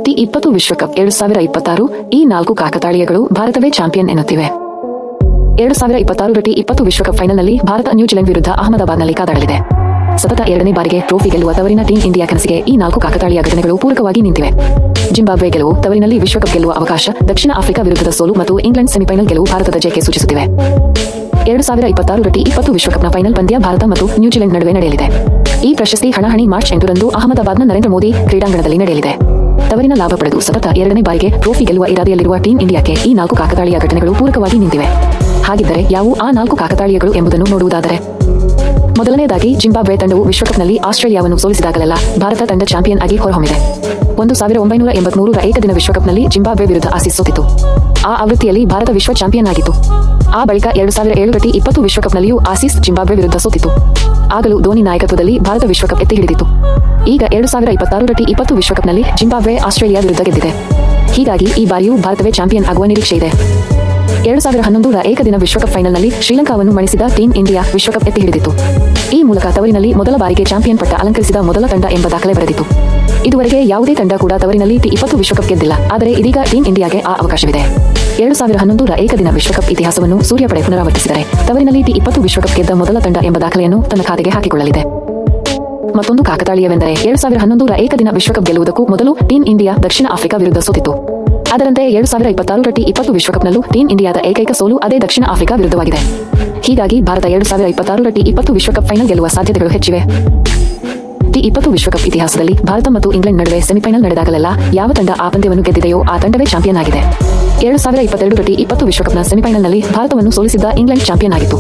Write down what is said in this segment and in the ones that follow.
T20 ವಿಶ್ವಕಪ್ 2026 ಈ 4 ಕಾಕತಾಳೀಯಗಳು ಭಾರತವೇ ಚಾಂಪಿಯನ್ ಎನ್ನುತ್ತಿವೆ. 2026 ಟಿ20 ವಿಶ್ವಕಪ್ ಫೈನಲ್ನಲ್ಲಿ ಭಾರತ ನ್ಯೂಜಿಲೆಂಡ್ ವಿರುದ್ಧ ಅಹಮದಾಬಾದ್ನಲ್ಲಿ ಕಾದಾಡಲಿದೆ. ಸತತ 2ನೇ ಬಾರಿಗೆ ಟ್ರೋಫಿ ಗೆಲ್ಲುವ ತವರಿನ ಟೀಂ ಇಂಡಿಯಾ ಕನಸಿಗೆ ಈ 4 ಕಾಕತಾಳೀಯ ಘಟನೆಗಳು ಪೂರಕವಾಗಿ ನಿಂತಿವೆ. ಜಿಂಬಾಬ್ವೆ ಗೆಲುವು, ತವರಿನಲ್ಲಿ ವಿಶ್ವಕಪ್ ಗೆಲ್ಲುವ ಅವಕಾಶ, ದಕ್ಷಿಣ ಆಫ್ರಿಕಾ ವಿರುದ್ಧದ ಸೋಲು ಮತ್ತು ಇಂಗ್ಲೆಂಡ್ ಸೆಮಿಫೈನಲ್ ಗೆಲುವು ಭಾರತದ ಜಯಕ್ಕೆ ಸೂಚಿಸುತ್ತಿವೆ. 2026 ಟಿ20 ವಿಶ್ವಕಪ್ನ ಫೈನಲ್ ಪಂದ್ಯ ಭಾರತ ಮತ್ತು ನ್ಯೂಜಿಲೆಂಡ್ ನಡುವೆ ನಡೆಯಲಿದೆ. ಈ ಪ್ರಶಸ್ತಿ ಹಣಾಹಣಿ ಮಾರ್ಚ್ 8ರಂದು ಅಹಮದಾಬಾದ್ನ ನರೇಂದ್ರ ಮೋದಿ ಕ್ರೀಡಾಂಗಣದಲ್ಲಿ ನಡೆಯಲಿದೆ. ತವರಿನ ಲಾಭ ಪಡೆದು ಸತತ 2ನೇ ಬಾರಿಗೆ ಟ್ರೋಫಿ ಗೆಲ್ಲುವ ಇರಾದೆಯಲ್ಲಿರುವ ಟೀಂ ಇಂಡಿಯಾಕ್ಕೆ ಈ 4 ಕಾಕತಾಳೀಯ ಘಟನೆಗಳು ಪೂರಕವಾಗಿ ನಿಂತಿವೆ. ಹಾಗಿದ್ದರೆ ಯಾವು ಆ 4 ಕಾಕತಾಳೀಯಗಳು ಎಂಬುದನ್ನು ನೋಡುವುದಾದರೆ, ಮೊದಲನೆಯದಾಗಿ ಜಿಂಬಾಬ್ವೆ ತಂಡವು ವಿಶ್ವಕಪ್ನಲ್ಲಿ ಆಸ್ಟ್ರೇಲಿಯಾವನ್ನು ಸೋಲಿಸಿದಾಗಲೆಲ್ಲ ಭಾರತ ತಂಡ ಚಾಂಪಿಯನ್ ಆಗಿ ಹೊರಹೊಮ್ಮಿದೆ. 1983ರ ಏಕದಿನ ವಿಶ್ವಕಪ್ನಲ್ಲಿ ಜಿಂಬಾಬ್ವೆ ವಿರುದ್ಧ ಆಸೀಸ್ ಸೋತಿತು. ಆ ಆವೃತ್ತಿಯಲ್ಲಿ ಭಾರತ ವಿಶ್ವ ಚಾಂಪಿಯನ್ ಆಗಿತ್ತು. ಆ ಬಳಿಕ 2007 ಟಿ20 ವಿಶ್ವಕಪ್ನಲ್ಲಿಯೂ ಆಸೀಸ್ ಜಿಂಬಾಬ್ವೆ ವಿರುದ್ಧ ಸೋತಿತು. ಆಗಲೂ ಧೋನಿ ನಾಯಕತ್ವದಲ್ಲಿ ಭಾರತ ವಿಶ್ವಕಪ್ ಎತ್ತಿ ಹಿಡಿದಿತ್ತು. ಈಗ 2026 ಟಿ20 ವಿಶ್ವಕಪ್ನಲ್ಲಿ ಜಿಂಬಾಬ್ವೆ ಆಸ್ಟ್ರೇಲಿಯಾ ವಿರುದ್ಧ ಗೆದ್ದಿದೆ. ಹೀಗಾಗಿ ಈ ಬಾರಿಯೂ ಭಾರತವೇ ಚಾಂಪಿಯನ್ ಆಗುವ ನಿರೀಕ್ಷೆ ಇದೆ. 2011ರ ಏಕದಿನ ವಿಶ್ವಕಪ್ ಫೈನಲ್ನಲ್ಲಿ ಶ್ರೀಲಂಕಾವನ್ನು ಮಣಿಸಿದ ಟೀಂ ಇಂಡಿಯಾ ವಿಶ್ವಕಪ್ ಎತ್ತಿ ಹಿಡಿದಿತ್ತು. ಈ ಮೂಲಕ ತವರಿನಲ್ಲಿ ಮೊದಲ ಬಾರಿಗೆ ಚಾಂಪಿಯನ್ ಪಟ್ಟ ಅಲಂಕರಿಸಿದ ಮೊದಲ ತಂಡ ಎಂಬ ದಾಖಲೆ ಬರೆದಿತ್ತು. ಇದುವರೆಗೆ ಯಾವುದೇ ತಂಡ ಕೂಡ ತವರಿನಲ್ಲಿ ಟಿ20 ವಿಶ್ವಕಪ್ ಗೆದ್ದಿಲ್ಲ. ಆದರೆ ಇದೀಗ ಟೀಂ ಇಂಡಿಯಾಗೆ ಆ ಅವಕಾಶವಿದೆ. 2011ರ ಏಕದಿನ ವಿಶ್ವಕಪ್ ಇತಿಹಾಸವನ್ನು ಸೂರ್ಯಪಡೆ ಪುನರಾವರ್ತಿಸಿದರೆ ತವರಿನಲ್ಲಿ ಟಿ20 ವಿಶ್ವಕಪ್ ಗೆದ್ದ ಮೊದಲ ತಂಡ ಎಂಬ ದಾಖಲೆಯನ್ನು ತನ್ನ ಖಾತೆಗೆ ಹಾಕಿಕೊಳ್ಳಲಿದೆ. ಮತ್ತೊಂದು ಕಾಕತಾಳೀಯವೆಂದರೆ 2011ರ ಏಕದಿನ ವಿಶ್ವಕಪ್ ಗೆಲ್ಲುವುದಕ್ಕೂ ಮೊದಲು ಟೀಂ ಇಂಡಿಯಾ ದಕ್ಷಿಣ ಆಫ್ರಿಕಾ ವಿರುದ್ಧ ಸೋತಿತ್ತು. ಅದರಂತೆ 2026 ಟಿ20 ವಿಶ್ವಕಪ್ನಲ್ಲೂ ಟೀಂ ಇಂಡಿಯಾದ ಏಕೈಕ ಸೋಲು ಅದೇ ದಕ್ಷಿಣ ಆಫ್ರಿಕಾ ವಿರುದ್ಧವಾಗಿದೆ. ಹೀಗಾಗಿ ಭಾರತ 2026 ಟಿ20 ವಿಶ್ವಕಪ್ ಫೈನಲ್ ಗೆಲ್ಲುವ ಸಾಧ್ಯತೆಗಳು ಹೆಚ್ಚಿವೆ. ಟಿ20 ವಿಶ್ವಕಪ್ ಇತಿಹಾಸದಲ್ಲಿ ಭಾರತ ಮತ್ತು ಇಂಗ್ಲೆಂಡ್ ನಡುವೆ ಸೆಮಿಫೈನಲ್ ನಡೆದಾಗಲೆಲ್ಲ ಯಾವ ತಂಡ ಆ ಪಂದ್ಯವನ್ನು ಗೆದ್ದಿದೆಯೋ ಆ ತಂಡವೇ ಚಾಂಪಿಯನ್ ಆಗಿದೆ. 2022 ಟಿ20 ವಿಶ್ವಕಪ್ನ ಸೆಮಿಫೈನಲ್ನಲ್ಲಿ ಭಾರತವನ್ನು ಸೋಲಿಸಿದ್ದ ಇಂಗ್ಲೆಂಡ್ ಚಾಂಪಿಯನ್ ಆಗಿತ್ತು.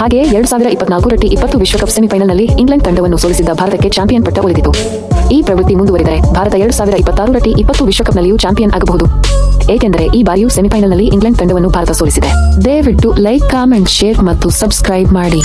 ಹಾಗೆಯೇ 2024 ಟಿ20 ವಿಶ್ವಕಪ್ ಸೆಮಿಫೈನಲ್ನಲ್ಲಿ ಇಂಗ್ಲೆಂಡ್ ತಂಡವನ್ನು ಸೋಲಿಸಿದ್ದ ಭಾರತಕ್ಕೆ ಚಾಂಪಿಯನ್ ಪಟ್ಟ ಒಲಿದಿತು. ಈ ಪ್ರವೃತ್ತಿ ಮುಂದುವರಿದರೆ ಭಾರತ 2026 ಟಿ20 ವಿಶ್ವಕಪ್ನಲ್ಲಿಯೂ ಚಾಂಪಿಯನ್ ಆಗಬಹುದು. ಏಕೆಂದರೆ ಈ ಬಾರಿಯೂ ಸೆಮಿಫೈನಲ್ನಲ್ಲಿ ಇಂಗ್ಲೆಂಡ್ ತಂಡವನ್ನು ಭಾರತ ಸೋಲಿಸಿದೆ. ದಯವಿಟ್ಟು ಲೈಕ್, ಕಾಮೆಂಟ್, ಶೇರ್ ಮತ್ತು ಸಬ್ಸ್ಕ್ರೈಬ್ ಮಾಡಿ.